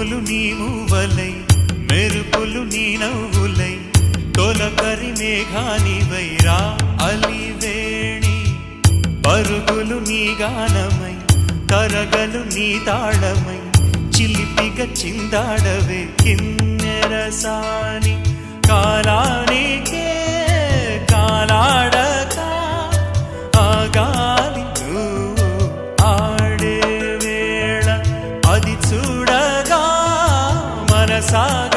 పువ్వులు నీ మూవలై మెరుపులు నీ నవ్వులై తొలకరి మేఘానివై రా అలివేణి పరుగులు నీ గానమై తరగలు నీ తాళమై చిలిపిగా చిందాడవే కిన్నెరసాని కాలానికే కాలాడక ఆగాలి నువ్వు ఆడే వేళ అది చూడగా మనసాగ